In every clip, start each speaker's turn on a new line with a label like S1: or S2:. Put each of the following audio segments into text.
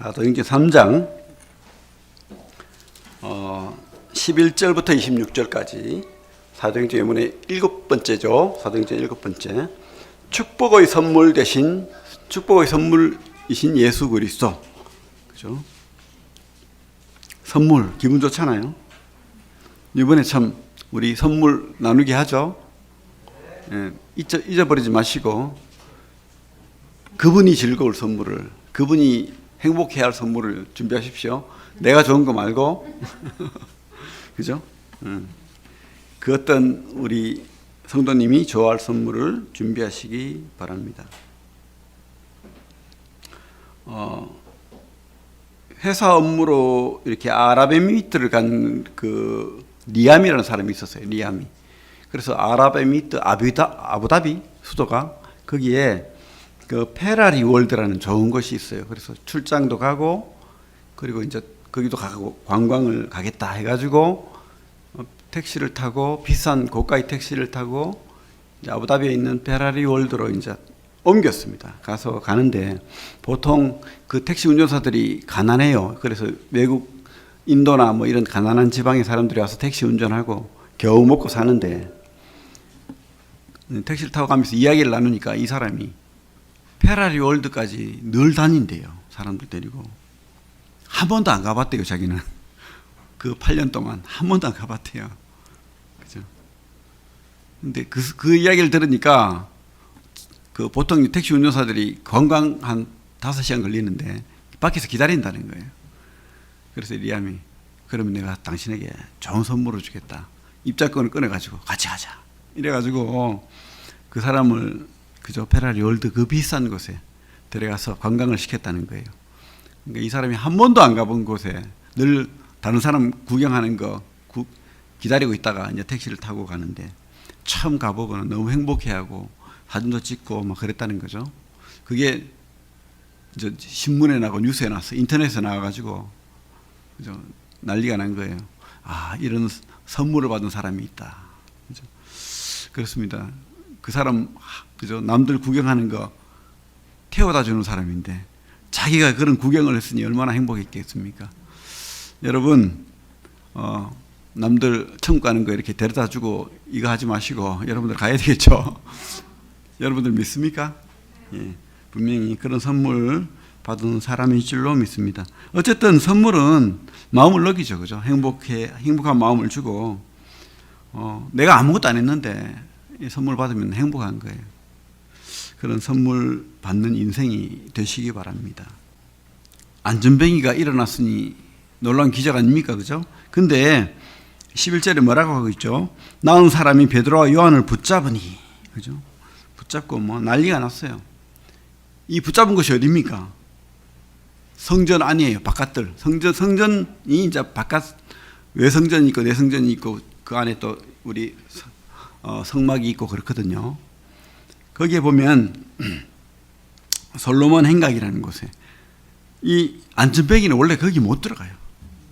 S1: 사도행전 3장 11절부터 26절까지 사도행전 예문의 7번째죠. 사도행전 7번째. 축복의 선물 대신 축복의 선물이신 예수 그리스도. 그죠? 선물 기분 좋잖아요. 이번에 참 우리 선물 나누게 하죠. 예, 잊어버리지 마시고 그분이 즐거울 선물을, 그분이 행복해야 할 선물을 준비하십시오. 내가 좋은 거 말고. 그죠? 그 어떤 우리 성도님이 좋아할 선물을 준비하시기 바랍니다. 회사 업무로 이렇게 아랍에미리트를 간 그 리암이라는 사람이 있었어요. 리암이. 그래서 아랍에미리트 아부다비 수도가 거기에 그 페라리 월드라는 좋은 곳이 있어요. 그래서 출장도 가고 그리고 이제 거기도 가고 관광을 가겠다 해가지고 택시를 타고 비싼 고가의 택시를 타고 이제 아부다비에 있는 페라리 월드로 이제 옮겼습니다. 가는데 보통 그 택시 운전사들이 가난해요. 그래서 외국 인도나 뭐 이런 가난한 지방의 사람들이 와서 택시 운전하고 겨우 먹고 사는데 택시를 타고 가면서 이야기를 나누니까 이 사람이 페라리 월드까지 늘 다닌대요. 사람들 데리고. 한 번도 안 가봤대요, 자기는. 그 8년 동안 한 번도 안 가봤대요. 그죠? 근데 그 이야기를 들으니까 그 보통 택시 운전사들이 관광 한 5시간 걸리는데 밖에서 기다린다는 거예요. 그래서 리암이 그러면 내가 당신에게 좋은 선물을 주겠다. 입장권을 꺼내가지고 같이 가자. 이래가지고 그 사람을 그죠? 페라리 월드 그 비싼 곳에 데려가서 관광을 시켰다는 거예요. 그러니까 이 사람이 한 번도 안 가본 곳에 늘 다른 사람 구경하는 거 기다리고 있다가 이제 택시를 타고 가는데 처음 가보고는 너무 행복해하고 사진도 찍고 막 그랬다는 거죠. 그게 이제 신문에 나고 뉴스에 나서 인터넷에 나와가지고 그죠? 난리가 난 거예요. 아, 이런 선물을 받은 사람이 있다. 그죠? 그렇습니다. 그 사람 그죠? 남들 구경하는 거 태워다 주는 사람인데 자기가 그런 구경을 했으니 얼마나 행복했겠습니까? 여러분 남들 천국 가는 거 이렇게 데려다 주고 이거 하지 마시고 여러분들 가야 되겠죠? 여러분들 믿습니까? 예, 분명히 그런 선물 받은 사람일 줄로 믿습니다. 어쨌든 선물은 마음을 녹이죠. 그죠? 행복한 마음을 주고 내가 아무것도 안 했는데 이 선물 받으면 행복한 거예요. 그런 선물 받는 인생이 되시기 바랍니다. 안전뱅이가 일어났으니 놀라운 기적 아닙니까? 그죠? 근데 11절에 뭐라고 하고 있죠? 나온 사람이 베드로와 요한을 붙잡으니, 그죠? 붙잡고 뭐 난리가 났어요. 이 붙잡은 곳이 어디입니까? 성전 아니에요. 바깥들. 성전이 이제 바깥 외성전이 있고 내성전이 있고 그 안에 또 우리 성막이 있고 그렇거든요. 거기에 보면 솔로몬 행각이라는 곳에 이 안전뱅이는 원래 거기 못 들어가요.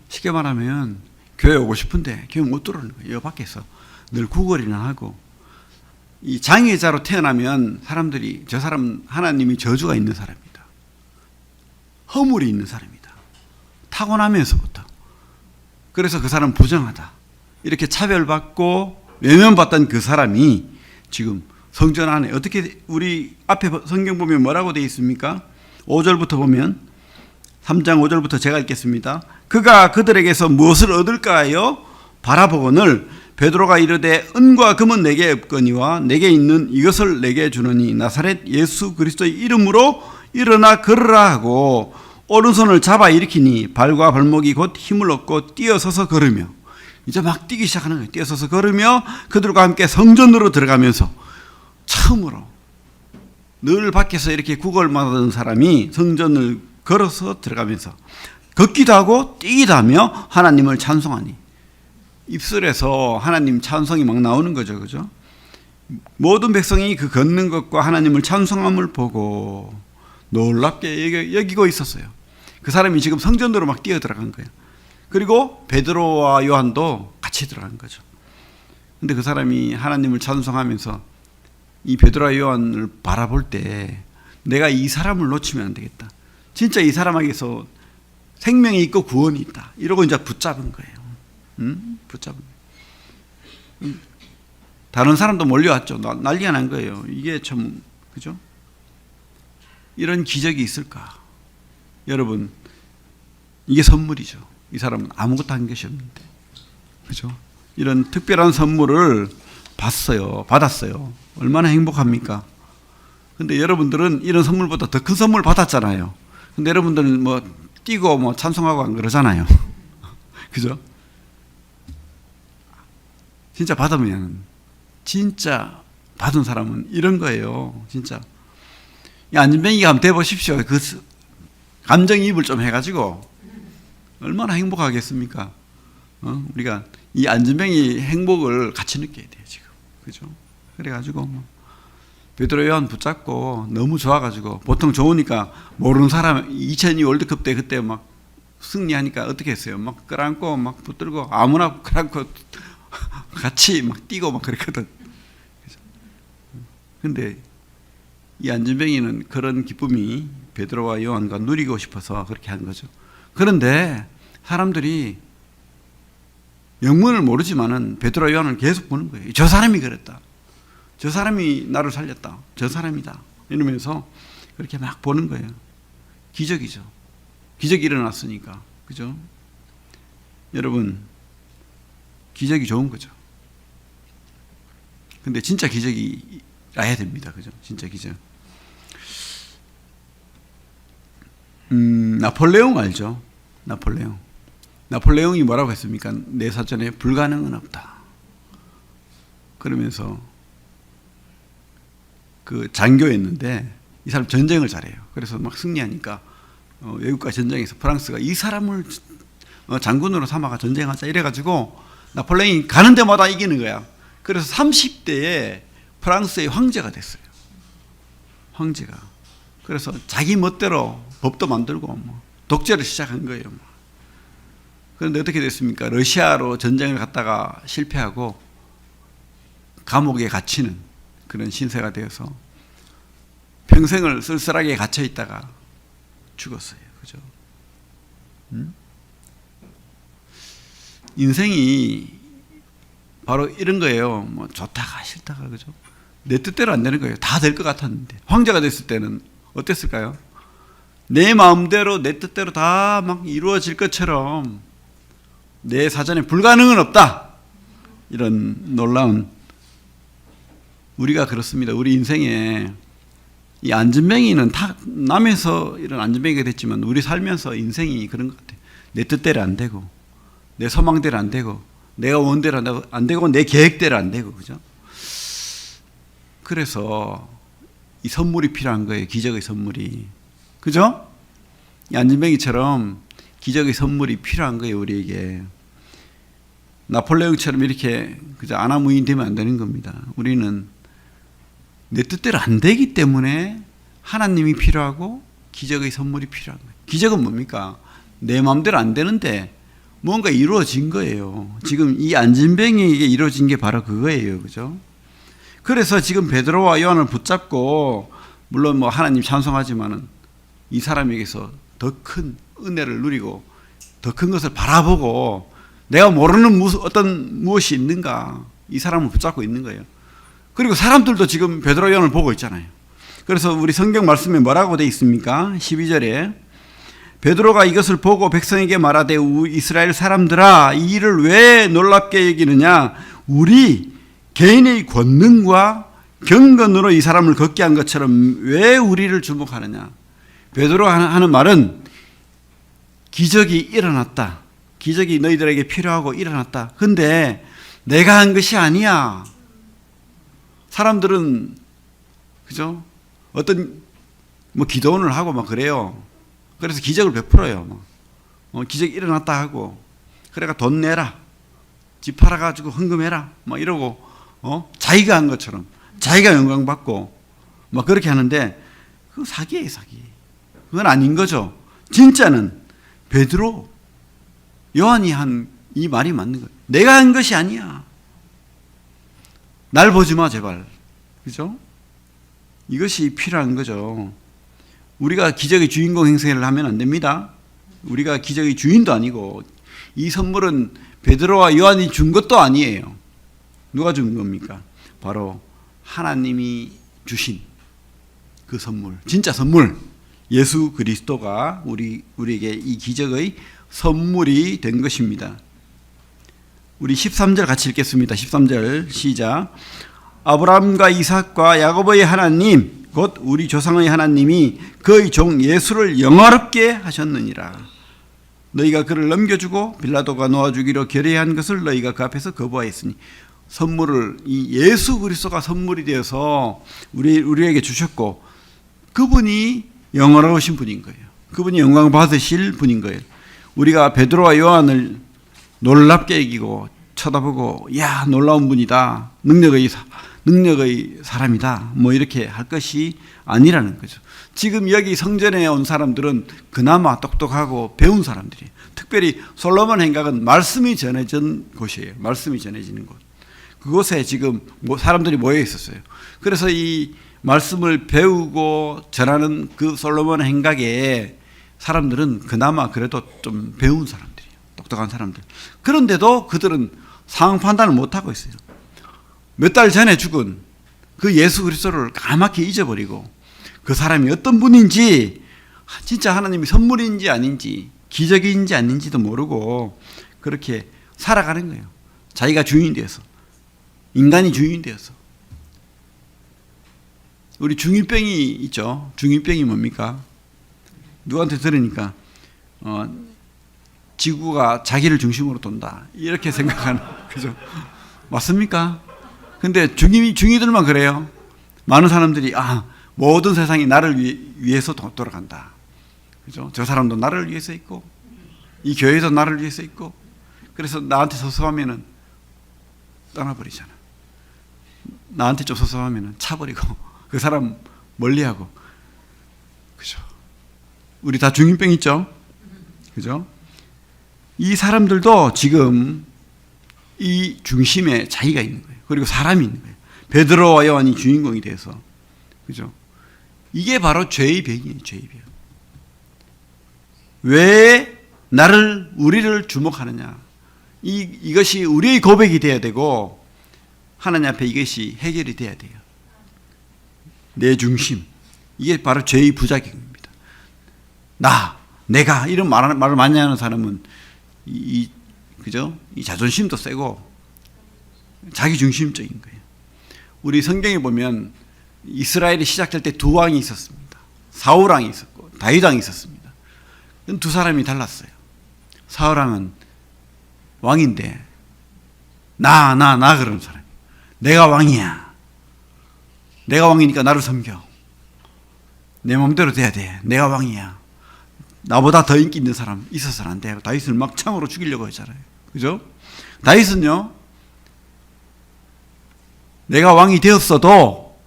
S1: 쉽게 말하면 교회 오고 싶은데 교회 못 들어오는 거예요. 여 밖에서 늘 구걸이나 하고 이 장애자로 태어나면 사람들이 저 사람 하나님이 저주가 있는 사람이다. 허물이 있는 사람이다. 타고나면서부터. 그래서 그 사람 부정하다. 이렇게 차별받고 외면받던 그 사람이 지금 성전 안에 어떻게 우리 앞에 성경 보면 뭐라고 되어 있습니까? 5절부터 보면 3장 5절부터 제가 읽겠습니다. 그가 그들에게서 무엇을 얻을까요? 바라보거늘 베드로가 이르되 은과 금은 내게 없거니와 내게 있는 이것을 내게 주노니 나사렛 예수 그리스도의 이름으로 일어나 걸으라 하고 오른손을 잡아 일으키니 발과 발목이 곧 힘을 얻고 뛰어서서 걸으며 이제 막 뛰기 시작하는 거예요. 뛰어서서 걸으며 그들과 함께 성전으로 들어가면서 처음으로 늘 밖에서 이렇게 구걸받은 사람이 성전을 걸어서 들어가면서 걷기도 하고 뛰기도 하며 하나님을 찬송하니 입술에서 하나님 찬송이 막 나오는 거죠. 그죠? 모든 백성이 그 걷는 것과 하나님을 찬송함을 보고 놀랍게 여기고 있었어요. 그 사람이 지금 성전으로 막 뛰어 들어간 거예요. 그리고 베드로와 요한도 같이 들어간 거죠. 근데 그 사람이 하나님을 찬송하면서 이 베드로와 요한을 바라볼 때 내가 이 사람을 놓치면 안 되겠다. 진짜 이 사람에게서 생명이 있고 구원이 있다. 이러고 이제 붙잡은 거예요. 붙잡은 거예요. 다른 사람도 몰려왔죠. 난리가 난 거예요. 이게 참, 그죠? 이런 기적이 있을까? 여러분, 이게 선물이죠. 이 사람은 아무것도 한 것이 없는데. 그죠? 이런 특별한 선물을 받았어요. 얼마나 행복합니까? 근데 여러분들은 이런 선물보다 더 큰 선물 받았잖아요. 근데 여러분들은 뭐 뛰고 뭐 찬송하고 안 그러잖아요. 그죠? 진짜 받으면, 진짜 받은 사람은 이런 거예요. 진짜. 안진뱅이가 한번 돼보십시오. 그 감정이입을 좀 해가지고 얼마나 행복하겠습니까? 우리가 이 안진뱅이 행복을 같이 느껴야 돼요, 지금. 그죠? 그래가지고 뭐 베드로 요한 붙잡고 너무 좋아가지고, 보통 좋으니까 모르는 사람 2002 월드컵 때 그때 막 승리하니까 어떻게 했어요? 막 끌안고 막 붙들고 아무나 끌안고 같이 막 뛰고 막 그랬거든. 근데 이 안진뱅이는 그런 기쁨이 베드로와 요한과 누리고 싶어서 그렇게 한 거죠. 그런데 사람들이 영문을 모르지만은 베드로와 요한을 계속 보는 거예요. 저 사람이 그랬다. 저 사람이 나를 살렸다. 저 사람이다. 이러면서 그렇게 막 보는 거예요. 기적이죠. 기적이 일어났으니까. 그죠? 여러분, 기적이 좋은 거죠. 근데 진짜 기적이 나야 됩니다. 그죠? 진짜 기적. 나폴레옹 알죠? 나폴레옹이 뭐라고 했습니까? 내 사전에 불가능은 없다. 그러면서 그 장교였는데 이 사람 전쟁을 잘해요. 그래서 막 승리하니까 외국과 전쟁에서 프랑스가 이 사람을 장군으로 삼아가 전쟁하자 이래가지고 나폴레옹이 가는 데마다 이기는 거야. 그래서 30대에 프랑스의 황제가 됐어요. 황제가. 그래서 자기 멋대로 법도 만들고 뭐 독재를 시작한 거예요. 그런데 어떻게 됐습니까? 러시아로 전쟁을 갔다가 실패하고 감옥에 갇히는 그런 신세가 되어서 평생을 쓸쓸하게 갇혀 있다가 죽었어요. 그죠? 인생이 바로 이런 거예요. 뭐 좋다가 싫다가, 그죠? 내 뜻대로 안 되는 거예요. 다 될 것 같았는데. 황제가 됐을 때는 어땠을까요? 내 마음대로 내 뜻대로 다 막 이루어질 것처럼 내 사전에 불가능은 없다. 이런 놀라운, 우리가 그렇습니다. 우리 인생에 이 안진뱅이는 다 남에서 이런 안진뱅이가 됐지만 우리 살면서 인생이 그런 것 같아요. 내 뜻대로 안 되고 내 소망대로 안 되고 내가 원대로 안 되고 내 계획대로 안 되고, 그죠? 그래서 이 선물이 필요한 거예요. 기적의 선물이. 그죠? 이 안진뱅이처럼 기적의 선물이 필요한 거예요, 우리에게. 나폴레옹처럼 이렇게 그저 아나무인 되면 안 되는 겁니다. 우리는 내 뜻대로 안 되기 때문에 하나님이 필요하고 기적의 선물이 필요한 거예요. 기적은 뭡니까? 내 마음대로 안 되는데 뭔가 이루어진 거예요. 지금 이 안진뱅이에게 이루어진 게 바로 그거예요. 그죠? 그래서 지금 베드로와 요한을 붙잡고, 물론 뭐 하나님 찬송하지만은 이 사람에게서 더 큰 은혜를 누리고 더 큰 것을 바라보고 내가 모르는 어떤 무엇이 있는가, 이 사람을 붙잡고 있는 거예요. 그리고 사람들도 지금 베드로 요한을 보고 있잖아요. 그래서 우리 성경 말씀에 뭐라고 되어 있습니까? 12절에 베드로가 이것을 보고 백성에게 말하되 이스라엘 사람들아, 이 일을 왜 놀랍게 여기느냐? 우리 개인의 권능과 경건으로 이 사람을 걷게 한 것처럼 왜 우리를 주목하느냐? 베드로가 하는 말은 기적이 일어났다. 기적이 너희들에게 필요하고 일어났다. 근데 내가 한 것이 아니야. 사람들은, 그죠? 어떤 뭐 기도원을 하고 막 그래요. 그래서 기적을 베풀어요. 기적이 일어났다 하고, 그래가 돈 내라, 집 팔아가지고 헌금해라, 막 이러고, 자기가 한 것처럼 자기가 영광 받고 막 그렇게 하는데 그거 사기예요, 사기. 그건 아닌 거죠. 진짜는 베드로, 요한이 한 이 말이 맞는 거예요. 내가 한 것이 아니야. 날 보지 마, 제발. 그죠? 이것이 필요한 거죠. 우리가 기적의 주인공 행세를 하면 안 됩니다. 우리가 기적의 주인도 아니고 이 선물은 베드로와 요한이 준 것도 아니에요. 누가 준 겁니까? 바로 하나님이 주신 그 선물, 진짜 선물, 예수 그리스도가 우리에게 이 기적의 선물이 된 것입니다. 우리 13절 같이 읽겠습니다. 13절 시작. 아브라함과 이삭과 야고보의 하나님 곧 우리 조상의 하나님이 그의 종 예수를 영화롭게 하셨느니라. 너희가 그를 넘겨주고 빌라도가 놓아주기로 결의한 것을 너희가 그 앞에서 거부하였으니, 선물을 이 예수 그리스도가 선물이 되어서 우리에게 주셨고, 그분이 영화로우신 분인 거예요. 그분이 영광 받으실 분인 거예요. 우리가 베드로와 요한을 놀랍게 여기고 쳐다보고 야 놀라운 분이다, 능력의 사람이다, 뭐 이렇게 할 것이 아니라는 거죠. 지금 여기 성전에 온 사람들은 그나마 똑똑하고 배운 사람들이에요. 특별히 솔로몬 행각은 말씀이 전해진 곳이에요. 말씀이 전해지는 곳. 그곳에 지금 사람들이 모여 있었어요. 그래서 이 말씀을 배우고 전하는 그 솔로몬 행각에 사람들은 그나마 그래도 좀 배운 사람들이에요. 똑똑한 사람들. 그런데도 그들은 상황 판단을 못하고 있어요. 몇 달 전에 죽은 그 예수 그리스도를 까맣게 잊어버리고 그 사람이 어떤 분인지, 진짜 하나님이 선물인지 아닌지, 기적인지 아닌지도 모르고 그렇게 살아가는 거예요. 자기가 주인이 되어서, 인간이 주인이 되어서. 우리 중1병이 있죠. 중1병이 뭡니까? 누구한테 들으니까 지구가 자기를 중심으로 돈다, 이렇게 생각하는, 그죠? 맞습니까? 근데 중이들만 그래요. 많은 사람들이 모든 세상이 나를 위해서 돌아간다, 그죠? 저 사람도 나를 위해서 있고 이 교회도 나를 위해서 있고, 그래서 나한테 섭섭하면은 떠나버리잖아. 나한테 좀 섭섭하면은 차버리고 그 사람 멀리하고, 그죠? 우리 다 중인병 있죠, 그죠? 이 사람들도 지금 이 중심에 자기가 있는 거예요. 그리고 사람이 있는 거예요. 베드로와 요한이 주인공이 돼서, 그죠? 이게 바로 죄의 병이에요. 죄의 병. 왜 우리를 주목하느냐? 이것이 우리의 고백이 돼야 되고, 하나님 앞에 이것이 해결이 돼야 돼요. 내 중심. 이게 바로 죄의 부작용입니다. 내가 이런 말을 많이 하는 사람은 그죠? 이 자존심도 세고 자기 중심적인 거예요. 우리 성경에 보면 이스라엘이 시작될 때 두 왕이 있었습니다. 사울 왕이 있었고 다윗 왕이 있었습니다. 두 사람이 달랐어요. 사울 왕은 왕인데 나 그러는 사람. 내가 왕이야. 내가 왕이니까 나를 섬겨. 내 마음대로 돼야 돼. 내가 왕이야. 나보다 더 인기 있는 사람 있어서는 안 돼요. 다윗을 막 창으로 죽이려고 했잖아요. 그죠? 다윗은요, 내가 왕이 되었어도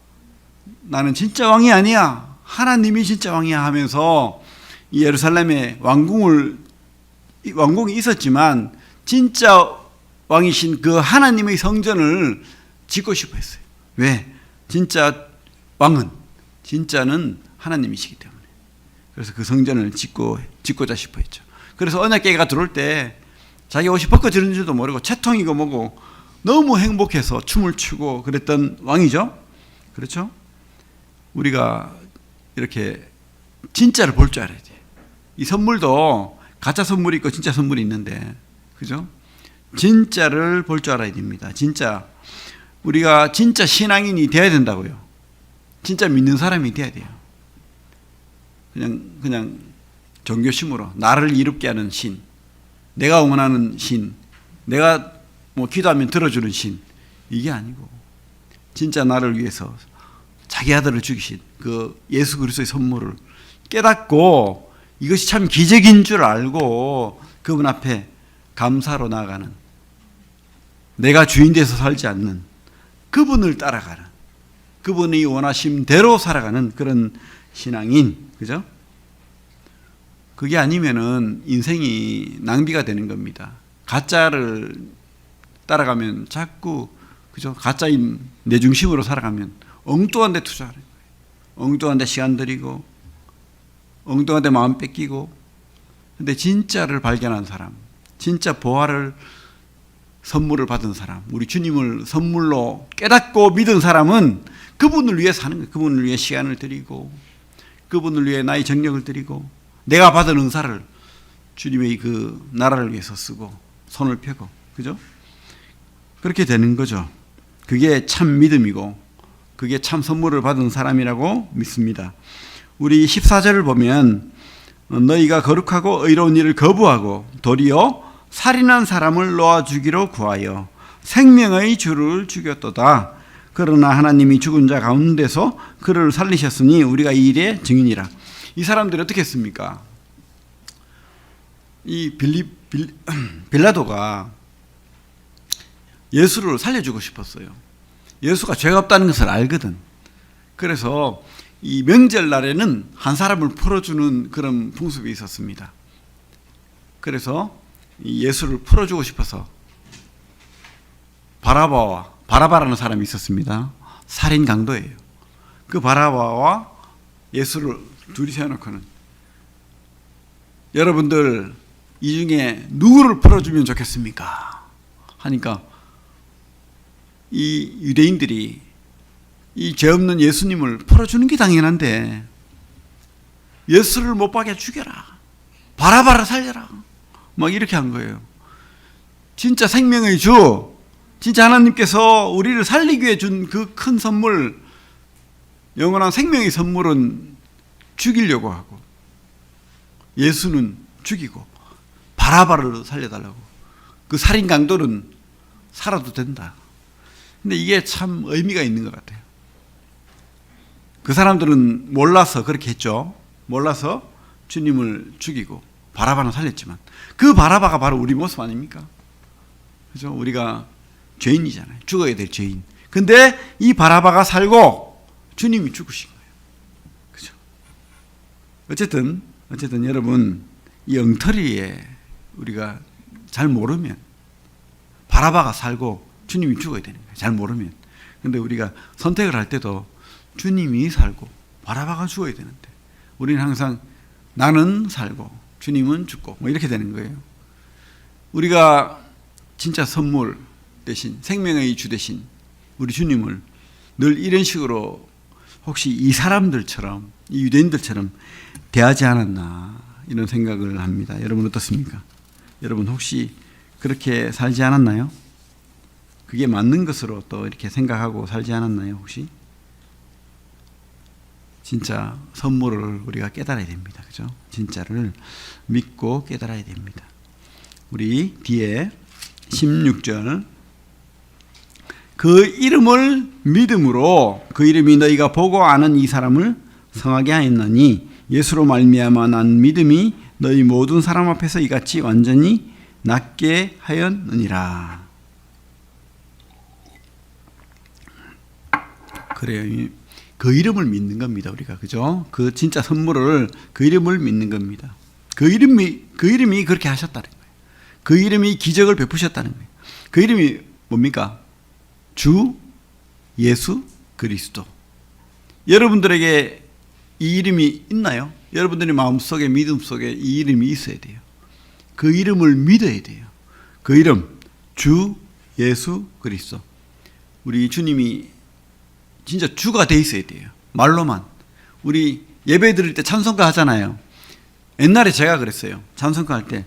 S1: 나는 진짜 왕이 아니야, 하나님이 진짜 왕이야 하면서 이 예루살렘에 왕궁이 있었지만 진짜 왕이신 그 하나님의 성전을 짓고 싶어 했어요. 왜? 진짜는 하나님이시기 때문에. 그래서 그 성전을 짓고자 싶어 했죠. 그래서 언약궤가 들어올 때 자기 옷이 벗겨지는 줄도 모르고 채통이고 뭐고 너무 행복해서 춤을 추고 그랬던 왕이죠. 그렇죠? 우리가 이렇게 진짜를 볼 줄 알아야 돼요. 이 선물도 가짜 선물이 있고 진짜 선물이 있는데, 그죠? 진짜를 볼 줄 알아야 됩니다. 진짜. 우리가 진짜 신앙인이 돼야 된다고요. 진짜 믿는 사람이 돼야 돼요. 그냥 종교심으로 나를 이롭게 하는 신, 내가 원하는 신, 내가 기도하면 들어주는 신, 이게 아니고 진짜 나를 위해서 자기 아들을 죽이신 그 예수 그리스도의 선물을 깨닫고 이것이 참 기적인 줄 알고 그분 앞에 감사로 나아가는, 내가 주인 돼서 살지 않는, 그분을 따라가는, 그분이 원하심대로 살아가는 그런 신앙인, 그죠? 그게 아니면은 인생이 낭비가 되는 겁니다. 가짜를 따라가면 자꾸, 그죠? 가짜인 내 중심으로 살아가면 엉뚱한 데 투자하는 거예요. 엉뚱한 데 시간 들이고 엉뚱한 데 마음 뺏기고 근데 진짜를 발견한 사람, 진짜 보화를 선물을 받은 사람, 우리 주님을 선물로 깨닫고 믿은 사람은 그분을 위해 사는 거예요. 그분을 위해 시간을 드리고, 그분을 위해 나의 정력을 드리고, 내가 받은 은사를 주님의 그 나라를 위해서 쓰고 손을 펴고, 그죠? 그렇게 되는 거죠. 그게 참 믿음이고 그게 참 선물을 받은 사람이라고 믿습니다. 우리 14절을 보면 너희가 거룩하고 의로운 일을 거부하고 도리어 살인한 사람을 놓아주기로 구하여 생명의 주를 죽였도다. 그러나 하나님이 죽은 자 가운데서 그를 살리셨으니 우리가 이 일의 증인이라. 이 사람들이 어떻게 했습니까? 이 빌라도가 예수를 살려주고 싶었어요. 예수가 죄가 없다는 것을 알거든. 그래서 이 명절날에는 한 사람을 풀어주는 그런 풍습이 있었습니다. 그래서 예수를 풀어주고 싶어서 바라바라는 사람이 있었습니다. 살인 강도예요. 그 바라바와 예수를 둘이 세워놓고는 여러분들 이 중에 누구를 풀어주면 좋겠습니까? 하니까 이 유대인들이 이 죄 없는 예수님을 풀어주는 게 당연한데 예수를 못 박게 죽여라, 바라바라 살려라, 막 이렇게 한 거예요. 진짜 생명의 주, 진짜 하나님께서 우리를 살리기 위해 준 그 큰 선물, 영원한 생명의 선물은 죽이려고 하고 예수는 죽이고 바라바를 살려달라고. 그 살인 강도는 살아도 된다. 근데 이게 참 의미가 있는 것 같아요. 그 사람들은 몰라서 그렇게 했죠. 몰라서 주님을 죽이고 바라바는 살렸지만 그 바라바가 바로 우리 모습 아닙니까? 그죠? 우리가 죄인이잖아요. 죽어야 될 죄인. 근데 이 바라바가 살고 주님이 죽으신 거예요. 그죠? 어쨌든 여러분, 이 엉터리에 우리가 잘 모르면 바라바가 살고 주님이 죽어야 되는 거예요. 잘 모르면. 근데 우리가 선택을 할 때도 주님이 살고 바라바가 죽어야 되는데 우리는 항상 나는 살고 주님은 죽고 뭐 이렇게 되는 거예요. 우리가 진짜 선물 대신, 생명의 주 대신 우리 주님을 늘 이런 식으로 혹시 이 사람들처럼, 이 유대인들처럼 대하지 않았나 이런 생각을 합니다. 여러분 어떻습니까? 여러분 혹시 그렇게 살지 않았나요? 그게 맞는 것으로 또 이렇게 생각하고 살지 않았나요? 혹시? 진짜 선물을 우리가 깨달아야 됩니다. 그죠? 진짜를 믿고 깨달아야 됩니다. 우리 뒤에 16절, 그 이름을 믿음으로, 그 이름이 너희가 보고 아는 이 사람을 성하게 하였나니 예수로 말미암아 난 믿음이 너희 모든 사람 앞에서 이같이 완전히 낫게 하였느니라. 그래요. 그 이름을 믿는 겁니다. 우리가, 그죠? 그 진짜 선물을, 그 이름을 믿는 겁니다. 그 이름이 그렇게 하셨다는 거예요. 그 이름이 기적을 베푸셨다는 거예요. 그 이름이 뭡니까? 주 예수 그리스도. 여러분들에게 이 이름이 있나요? 여러분들의 마음속에, 믿음 속에 이 이름이 있어야 돼요. 그 이름을 믿어야 돼요. 그 이름, 주 예수 그리스도. 우리 주님이 진짜 주가 돼 있어야 돼요. 말로만. 우리 예배 드릴 때 찬송가 하잖아요. 옛날에 제가 그랬어요. 찬송가 할 때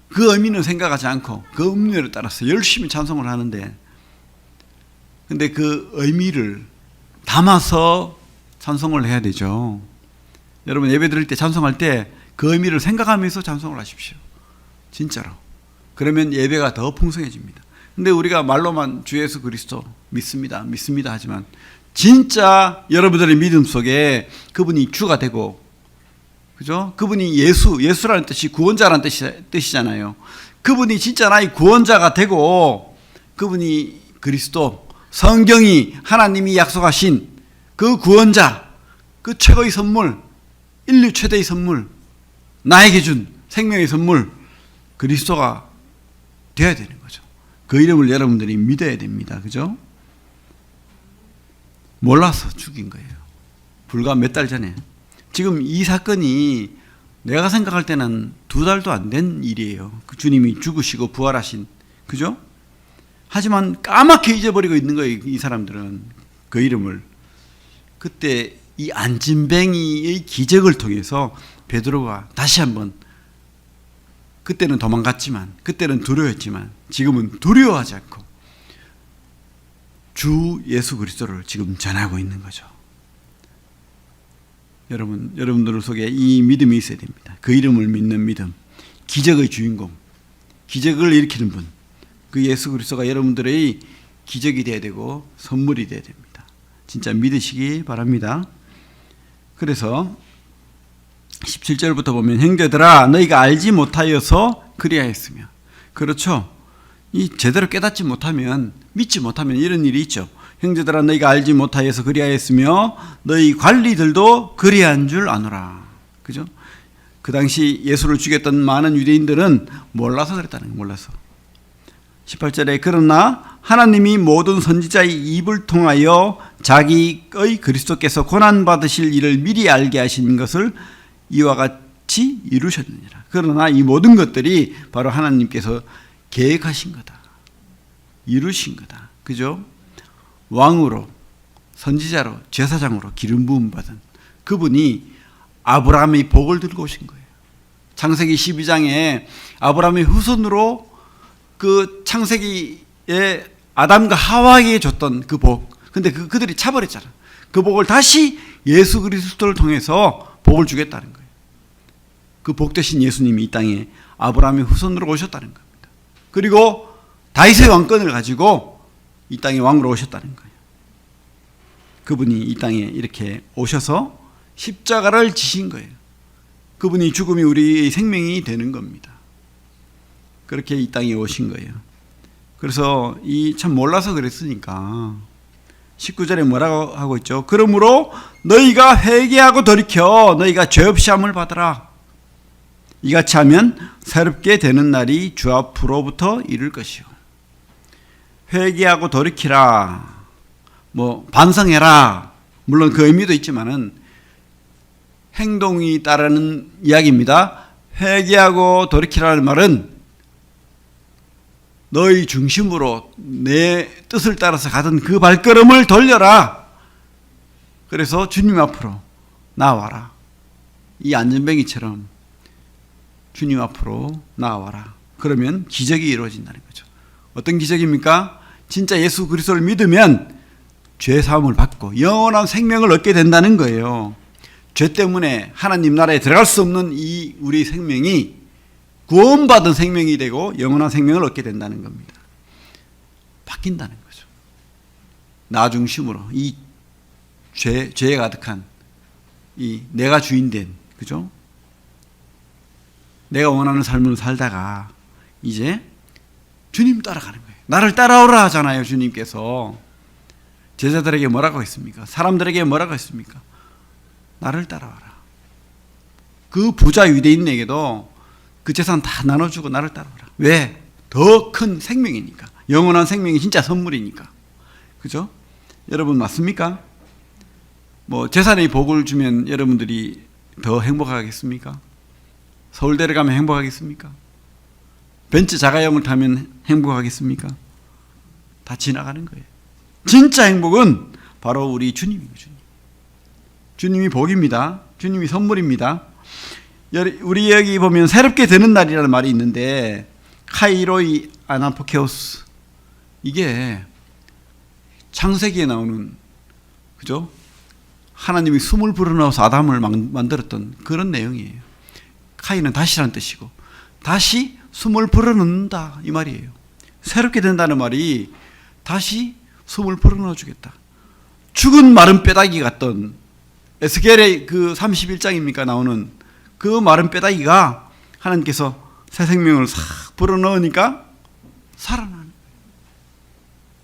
S1: 그 의미는 생각하지 않고 그 음료를 따라서 열심히 찬송을 하는데, 근데 그 의미를 담아서 찬송을 해야 되죠. 여러분 예배 드릴 때 찬송할 때 그 의미를 생각하면서 찬송을 하십시오. 진짜로. 그러면 예배가 더 풍성해집니다. 근데 우리가 말로만 주 예수 그리스도 믿습니다, 믿습니다 하지만 진짜 여러분들의 믿음 속에 그분이 주가 되고, 그죠? 그분이 예수라는 뜻이 구원자라는 뜻이잖아요. 그분이 진짜 나의 구원자가 되고, 그분이 그리스도, 성경이 하나님이 약속하신 그 구원자, 그 최고의 선물, 인류 최대의 선물, 나에게 준 생명의 선물, 그리스도가 되어야 되는 거죠. 그 이름을 여러분들이 믿어야 됩니다. 그죠? 몰라서 죽인 거예요. 불과 몇 달 전에. 지금 이 사건이 내가 생각할 때는 2달도 안 된 일이에요. 그 주님이 죽으시고 부활하신, 그죠? 하지만 까맣게 잊어버리고 있는 거예요, 이 사람들은. 그 이름을. 그때 이 안진뱅이의 기적을 통해서 베드로가 다시 한번, 그때는 도망갔지만, 그때는 두려웠지만 지금은 두려워하지 않고 주 예수 그리스도를 지금 전하고 있는 거죠. 여러분들 속에 이 믿음이 있어야 됩니다. 그 이름을 믿는 믿음, 기적의 주인공, 기적을 일으키는 분, 그 예수 그리스도가 여러분들의 기적이 되어야 되고 선물이 되어야 됩니다. 진짜 믿으시기 바랍니다. 그래서 17절부터 보면, 형제들아 너희가 알지 못하여서 그리하였으며, 그렇죠. 이 제대로 깨닫지 못하면, 믿지 못하면 이런 일이 있죠. 형제들아 너희가 알지 못하여서 그리하였으며 너희 관리들도 그리한 줄 아노라. 그죠? 그 당시 예수를 죽였던 많은 유대인들은 몰라서 그랬다는 거예요. 몰라서. 18절에 그러나 하나님이 모든 선지자의 입을 통하여 자기의 그리스도께서 고난받으실 일을 미리 알게 하신 것을 이와 같이 이루셨느니라. 그러나 이 모든 것들이 바로 하나님께서 계획하신 거다. 이루신 거다. 그죠? 왕으로, 선지자로, 제사장으로 기름 부음 받은 그분이 아브라함의 복을 들고 오신 거예요. 창세기 12장에 아브라함의 후손으로 그 창세기에 아담과 하와에게 줬던 그 복, 근데 그들이 차버렸잖아. 그 복을 다시 예수 그리스도를 통해서 복을 주겠다는 거예요. 그 복 대신 예수님이 이 땅에 아브라함의 후손으로 오셨다는 겁니다. 그리고 다윗의 왕권을 가지고 이 땅에 왕으로 오셨다는 거예요. 그분이 이 땅에 이렇게 오셔서 십자가를 지신 거예요. 그분이 죽음이 우리의 생명이 되는 겁니다. 그렇게 이 땅에 오신 거예요. 그래서 이 참 몰라서 그랬으니까 19절에 뭐라고 하고 있죠? 그러므로 너희가 회개하고 돌이켜 너희가 죄 없이 함을 받으라. 이같이 하면 새롭게 되는 날이 주 앞으로부터 이를 것이요. 회개하고 돌이키라, 뭐 반성해라, 물론 그 의미도 있지만은 행동이 따르는 이야기입니다. 회개하고 돌이키라는 말은 너희 중심으로 내 뜻을 따라서 가던 그 발걸음을 돌려라. 그래서 주님 앞으로 나와라. 이 안전뱅이처럼 주님 앞으로 나와라. 그러면 기적이 이루어진다는 거죠. 어떤 기적입니까? 진짜 예수 그리스도를 믿으면 죄 사함을 받고 영원한 생명을 얻게 된다는 거예요. 죄 때문에 하나님 나라에 들어갈 수 없는 이 우리 생명이 구원받은 생명이 되고 영원한 생명을 얻게 된다는 겁니다. 바뀐다는 거죠. 나 중심으로 이 죄에 가득한 이 내가 주인된, 그죠? 내가 원하는 삶을 살다가 이제 주님 따라가는 거예요. 나를 따라오라 하잖아요. 주님께서 제자들에게 뭐라고 했습니까? 사람들에게 뭐라고 했습니까? 나를 따라와라. 그 부자 유대인에게도 그 재산 다 나눠주고 나를 따라오라. 왜? 더 큰 생명이니까. 영원한 생명이 진짜 선물이니까. 그죠? 여러분 맞습니까? 뭐 재산의 복을 주면 여러분들이 더 행복하겠습니까? 서울대를 가면 행복하겠습니까? 벤츠 자가용을 타면 행복하겠습니까? 다 지나가는 거예요. 진짜 행복은 바로 우리 주님이에요. 주님이 복입니다. 주님이 선물입니다. 우리 여기 보면 새롭게 되는 날이라는 말이 있는데 카이로이 아나포케오스, 이게 창세기에 나오는, 그죠? 하나님이 숨을 불어넣어서 아담을 만들었던 그런 내용이에요. 카이는 다시라는 뜻이고 다시 숨을 불어넣는다 이 말이에요. 새롭게 된다는 말이 다시 숨을 불어넣어 주겠다. 죽은 마른 뼈다귀 같던 에스겔의 그 31장입니까 나오는 그 마른 뼈다귀가 하나님께서 새 생명을 싹 불어넣으니까 살아나는 거예요.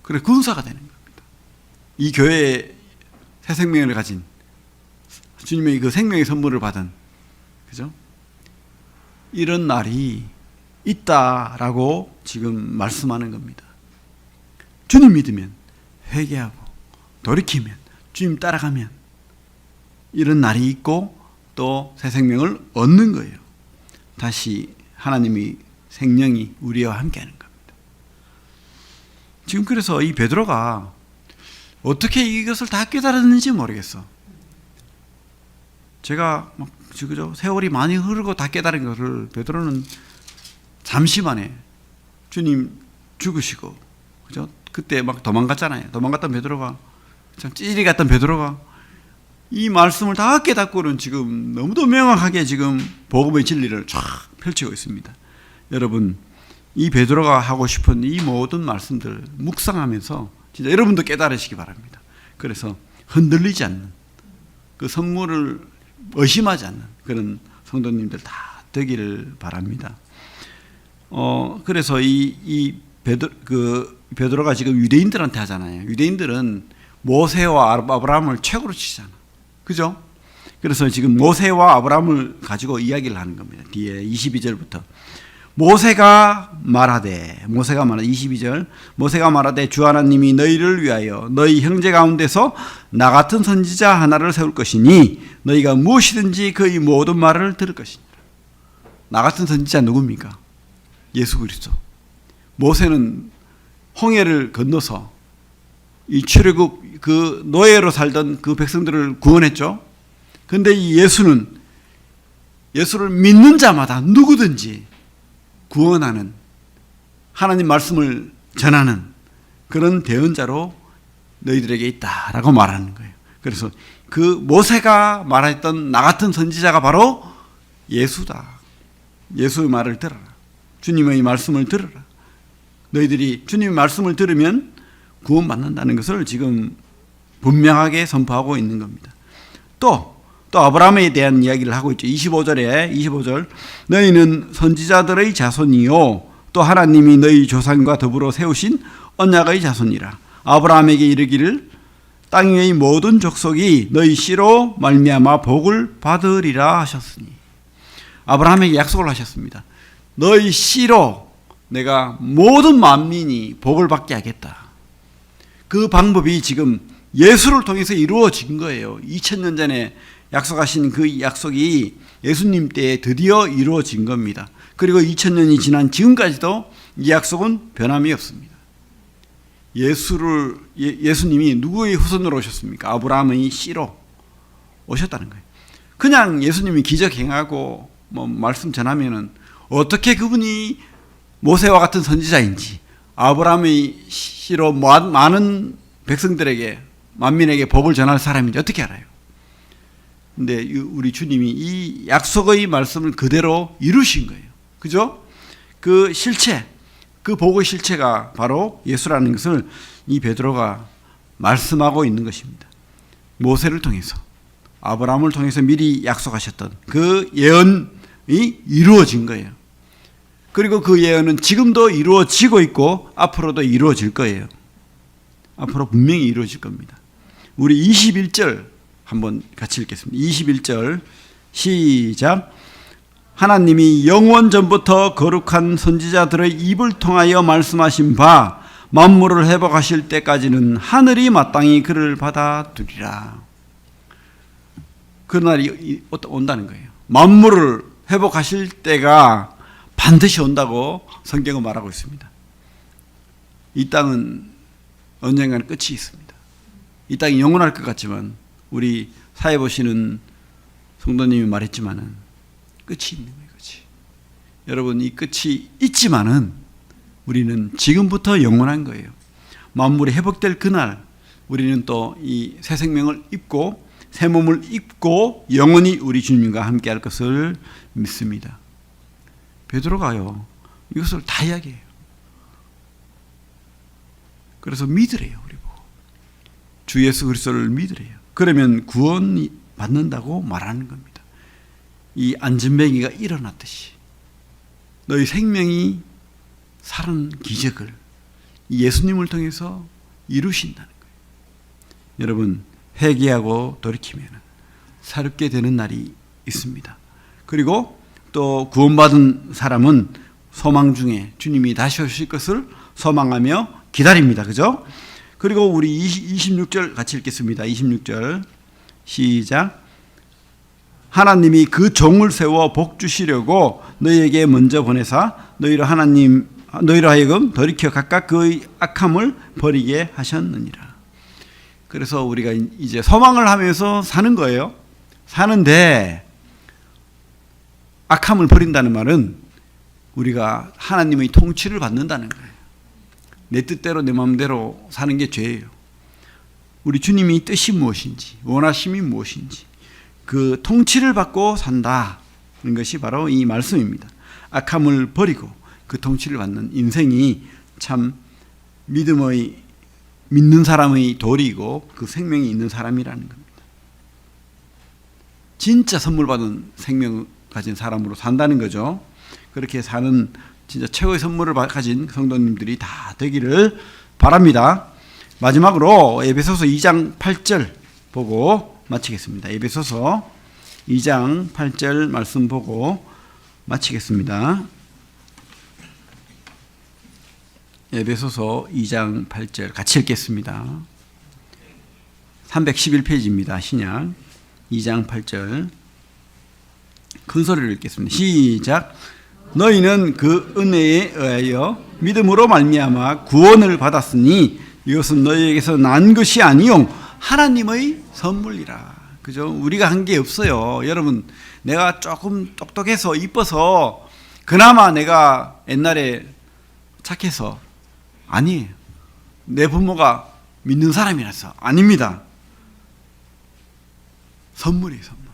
S1: 그래 군사가 되는 겁니다. 이 교회에 새 생명을 가진 주님의 그 생명의 선물을 받은, 그죠? 이런 날이 있다라고 지금 말씀하는 겁니다. 주님 믿으면, 회개하고 돌이키면, 주님 따라가면 이런 날이 있고 또 새 생명을 얻는 거예요. 다시 하나님이 생명이 우리와 함께하는 겁니다. 지금 그래서 이 베드로가 어떻게 이것을 다 깨달았는지 모르겠어. 제가 막 그죠? 세월이 많이 흐르고 다 깨달은 것을 베드로는 잠시 만에 주님 죽으시고, 그죠? 그때 막 도망갔잖아요. 도망갔던 베드로가, 참 찌리 갔던 베드로가 이 말씀을 다 깨닫고는 지금 너무도 명확하게 지금 복음의 진리를 쫙 펼치고 있습니다. 여러분, 이 베드로가 하고 싶은 이 모든 말씀들 묵상하면서 진짜 여러분도 깨달으시기 바랍니다. 그래서 흔들리지 않는, 그 선물을 의심하지 않는 그런 성도님들 다 되기를 바랍니다. 그래서 베드로가 지금 유대인들한테 하잖아요. 유대인들은 모세와 아브라함을 최고로 치잖아. 그죠? 그래서 지금 모세와 아브라함을 가지고 이야기를 하는 겁니다. 뒤에 22절부터. 모세가 말하되 22절, 모세가 말하되 주 하나님이 너희를 위하여 너희 형제 가운데서 나 같은 선지자 하나를 세울 것이니 너희가 무엇이든지 그의 모든 말을 들을 것이니라. 나 같은 선지자 누굽니까? 예수 그리스도. 모세는 홍해를 건너서 이 출애굽 그 노예로 살던 그 백성들을 구원했죠. 그런데 이 예수는 예수를 믿는 자마다 누구든지 구원하는, 하나님 말씀을 전하는 그런 대언자로 너희들에게 있다라고 말하는 거예요. 그래서 그 모세가 말했던 나 같은 선지자가 바로 예수다. 예수의 말을 들어라. 주님의 말씀을 들어라. 너희들이 주님의 말씀을 들으면 구원받는다는 것을 지금 분명하게 선포하고 있는 겁니다. 또 아브라함에 대한 이야기를 하고 있죠. 25절 너희는 선지자들의 자손이요 또 하나님이 너희 조상과 더불어 세우신 언약의 자손이라. 아브라함에게 이르기를 땅 위의 모든 족속이 너희 씨로 말미암아 복을 받으리라 하셨으니, 아브라함에게 약속을 하셨습니다. 너희 씨로 내가 모든 만민이 복을 받게 하겠다. 그 방법이 지금 예수를 통해서 이루어진 거예요. 2000년 전에 약속하신 그 약속이 예수님 때에 드디어 이루어진 겁니다. 그리고 2000년이 지난 지금까지도 이 약속은 변함이 없습니다. 예수님이 누구의 후손으로 오셨습니까? 아브라함의 씨로 오셨다는 거예요. 그냥 예수님이 기적 행하고 말씀 전하면은 어떻게 그분이 모세와 같은 선지자인지, 아브라함의 씨로 많은 백성들에게, 만민에게 복을 전할 사람인지 어떻게 알아요? 근데 우리 주님이 이 약속의 말씀을 그대로 이루신 거예요. 그죠? 그 실체, 그 복의 실체가 바로 예수라는 것을 이 베드로가 말씀하고 있는 것입니다. 모세를 통해서, 아브라함을 통해서 미리 약속하셨던 그 예언이 이루어진 거예요. 그리고 그 예언은 지금도 이루어지고 있고 앞으로도 이루어질 거예요. 앞으로 분명히 이루어질 겁니다. 우리 21절 한번 같이 읽겠습니다. 21절 시작. 하나님이 영원 전부터 거룩한 선지자들의 입을 통하여 말씀하신 바 만물을 회복하실 때까지는 하늘이 마땅히 그를 받아두리라. 그 날이 온다는 거예요. 만물을 회복하실 때가 반드시 온다고 성경은 말하고 있습니다. 이 땅은 언젠가는 끝이 있습니다. 이 땅이 영원할 것 같지만 우리 사회 보시는 성도님이 말했지만은 끝이 있는 거예요. 끝이. 여러분, 이 끝이 있지만은 우리는 지금부터 영원한 거예요. 만물이 회복될 그날 우리는 또 이 새 생명을 입고 새 몸을 입고 영원히 우리 주님과 함께할 것을 믿습니다. 베드로가요 이것을 다 이야기해요. 그래서 믿으래요. 우리 보고 주 예수 그리스도를 믿으래요. 그러면 구원이 받는다고 말하는 겁니다. 이 안전뱅이가 일어났듯이 너희 생명이 살은 기적을 예수님을 통해서 이루신다는 거예요. 여러분, 회개하고 돌이키면 새롭게 되는 날이 있습니다. 그리고 또 구원받은 사람은 소망 중에 주님이 다시 오실 것을 소망하며 기다립니다. 그죠? 그리고 우리 26절 같이 읽겠습니다. 26절 시작. 하나님이 그 종을 세워 복 주시려고 너희에게 먼저 보내사 너희로 하여금 돌이켜 각각 그의 악함을 버리게 하셨느니라. 그래서 우리가 이제 소망을 하면서 사는 거예요. 사는데 악함을 버린다는 말은 우리가 하나님의 통치를 받는다는 거예요. 내 뜻대로 내 마음대로 사는 게 죄예요. 우리 주님이 뜻이 무엇인지, 원하심이 무엇인지 그 통치를 받고 산다는 것이 바로 이 말씀입니다. 악함을 버리고 그 통치를 받는 인생이 참 믿는 사람의 도리이고 그 생명이 있는 사람이라는 겁니다. 진짜 선물 받은 생명을 가진 사람으로 산다는 거죠. 그렇게 사는 진짜 최고의 선물을 가진 성도님들이 다 되기를 바랍니다. 마지막으로 에베소서 2장 8절 보고 마치겠습니다. 에베소서 2장 8절 말씀 보고 마치겠습니다. 에베소서 2장 8절 같이 읽겠습니다. 311페이지입니다. 신약 2장 8절 큰 소리로 읽겠습니다. 시작. 너희는 그 은혜에 의하여 믿음으로 말미암아 구원을 받았으니 이것은 너희에게서 난 것이 아니요 하나님의 선물이라. 그죠? 우리가 한 게 없어요. 여러분, 내가 조금 똑똑해서 이뻐서 그나마 내가 옛날에 착해서 아니에요. 내 부모가 믿는 사람이라서 아닙니다. 선물이에요, 선물.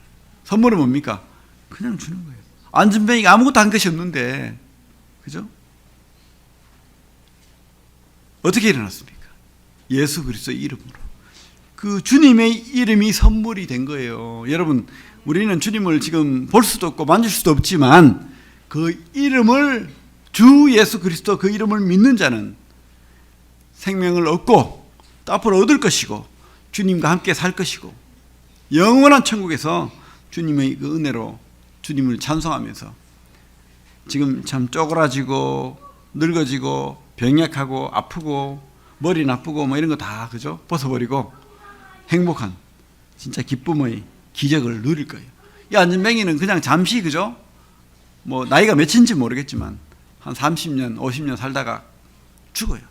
S1: 선물은 뭡니까? 그냥 주는 거예요. 안전뱅이가 아무것도 한 것이 없는데, 그죠? 어떻게 일어났습니까? 예수 그리스도의 이름으로. 그 주님의 이름이 선물이 된 거예요. 여러분, 우리는 주님을 지금 볼 수도 없고 만질 수도 없지만 그 이름을, 주 예수 그리스도 그 이름을 믿는 자는 생명을 얻고 또 앞으로 얻을 것이고 주님과 함께 살 것이고 영원한 천국에서 주님의 그 은혜로 주님을 찬송하면서 지금 참 쪼그라지고 늙어지고 병약하고 아프고 머리 나쁘고 뭐 이런 거 다 그죠? 벗어버리고 행복한 진짜 기쁨의 기적을 누릴 거예요. 이 안전뱅이는 그냥 잠시 그죠? 뭐 나이가 몇인지 모르겠지만 한 30년 50년 살다가 죽어요.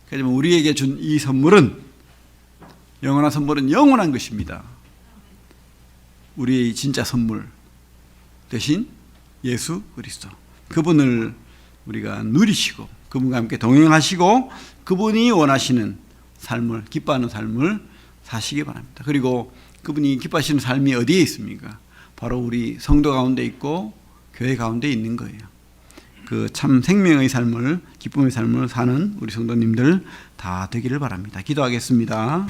S1: 그렇지만 우리에게 준 이 선물은 영원한 선물은 영원한 것입니다. 우리의 진짜 선물 대신 예수 그리스도 그분을 우리가 누리시고 그분과 함께 동행하시고 그분이 원하시는 삶을 기뻐하는 삶을 사시기 바랍니다. 그리고 그분이 기뻐하시는 삶이 어디에 있습니까? 바로 우리 성도 가운데 있고 교회 가운데 있는 거예요. 그 참 생명의 삶을 기쁨의 삶을 사는 우리 성도님들 다 되기를 바랍니다. 기도하겠습니다.